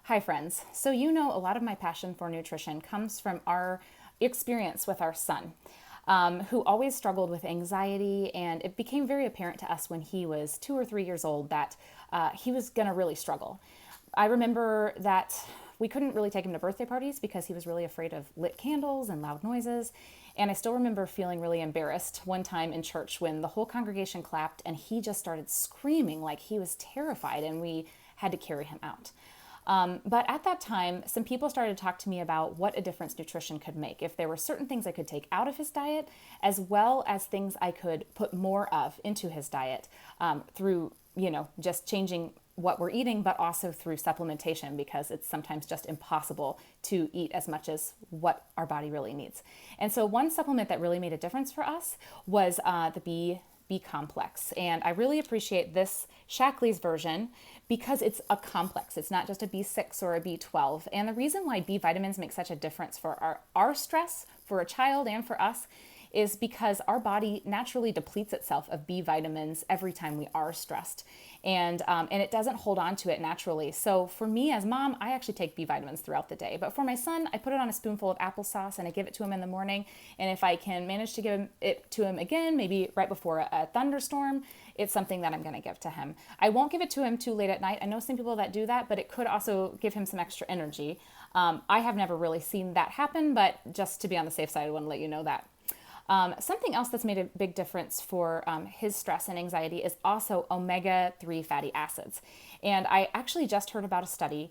Hi, friends. So, a lot of my passion for nutrition comes from our experience with our son, who always struggled with anxiety. And it became very apparent to us when he was 2 or 3 years old that he was going to really struggle. I remember that we couldn't really take him to birthday parties because he was really afraid of lit candles and loud noises. And I still remember feeling really embarrassed one time in church when the whole congregation clapped and he just started screaming like he was terrified, and we had to carry him out. But at that time, some people started to talk to me about what a difference nutrition could make. If there were certain things I could take out of his diet, as well as things I could put more of into his diet through, just changing what we're eating, but also through supplementation, because it's sometimes just impossible to eat as much as what our body really needs. And so one supplement that really made a difference for us was the B complex. And I really appreciate this Shaklee's version because it's a complex. It's not just a B6 or a B12. And the reason why B vitamins make such a difference for our stress, for a child and for us, is because our body naturally depletes itself of B vitamins every time we are stressed. And it doesn't hold on to it naturally. So for me as mom, I actually take B vitamins throughout the day. But for my son, I put it on a spoonful of applesauce and I give it to him in the morning. And if I can manage to give it to him again, maybe right before a thunderstorm, it's something that I'm going to give to him. I won't give it to him too late at night. I know some people that do that, but it could also give him some extra energy. I have never really seen that happen, but just to be on the safe side, I want to let you know that. Something else that's made a big difference for his stress and anxiety is also omega-3 fatty acids. And I actually just heard about a study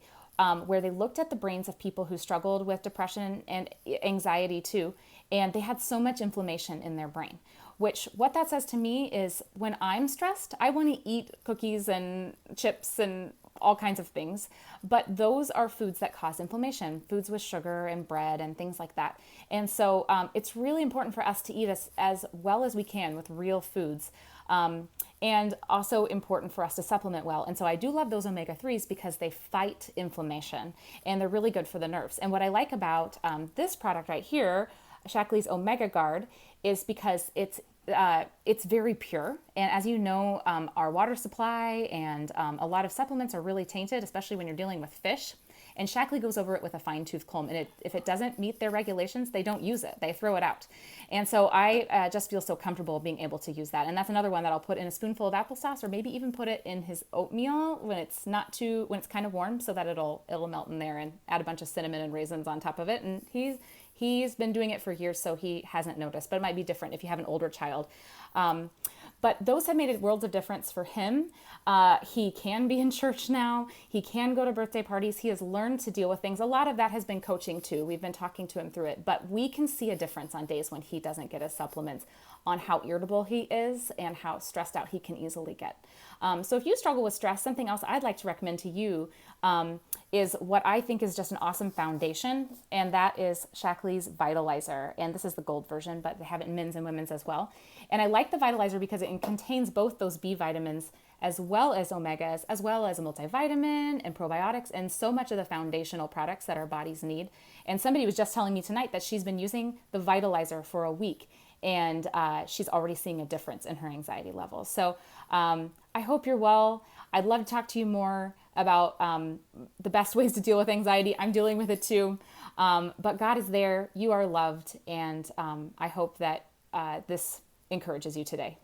where they looked at the brains of people who struggled with depression and anxiety too, and they had so much inflammation in their brain. What that says to me is when I'm stressed, I want to eat cookies and chips and all kinds of things, but those are foods that cause inflammation, foods with sugar and bread and things like that. And so it's really important for us to eat as well as we can with real foods, and also important for us to supplement well. And so I do love those omega-3s because they fight inflammation and they're really good for the nerves. And what I like about this product right here, Shaklee's Omega Guard, is because it's very pure. And as you know, our water supply and a lot of supplements are really tainted, especially when you're dealing with fish. And Shaklee goes over it with a fine-tooth comb. And if it doesn't meet their regulations, they don't use it. They throw it out. And so I just feel so comfortable being able to use that. And that's another one that I'll put in a spoonful of applesauce, or maybe even put it in his oatmeal when it's kind of warm, so that it'll melt in there, and add a bunch of cinnamon and raisins on top of it. And he's been doing it for years, so he hasn't noticed, but it might be different if you have an older child. But those have made worlds of difference for him. He can be in church now. He can go to birthday parties. He has learned to deal with things. A lot of that has been coaching too. We've been talking to him through it, but we can see a difference on days when he doesn't get his supplements, on how irritable he is and how stressed out he can easily get. So if you struggle with stress, something else I'd like to recommend to you is what I think is just an awesome foundation, and that is Shaklee's Vitalizer. And this is the gold version, but they have it in men's and women's as well. And I like the Vitalizer because it contains both those B vitamins as well as omegas, as well as a multivitamin and probiotics, and so much of the foundational products that our bodies need. And somebody was just telling me tonight that she's been using the Vitalizer for a week, and she's already seeing a difference in her anxiety levels. So I hope you're well. I'd love to talk to you more about the best ways to deal with anxiety. I'm dealing with it too. But God is there. You are loved. And I hope that this encourages you today.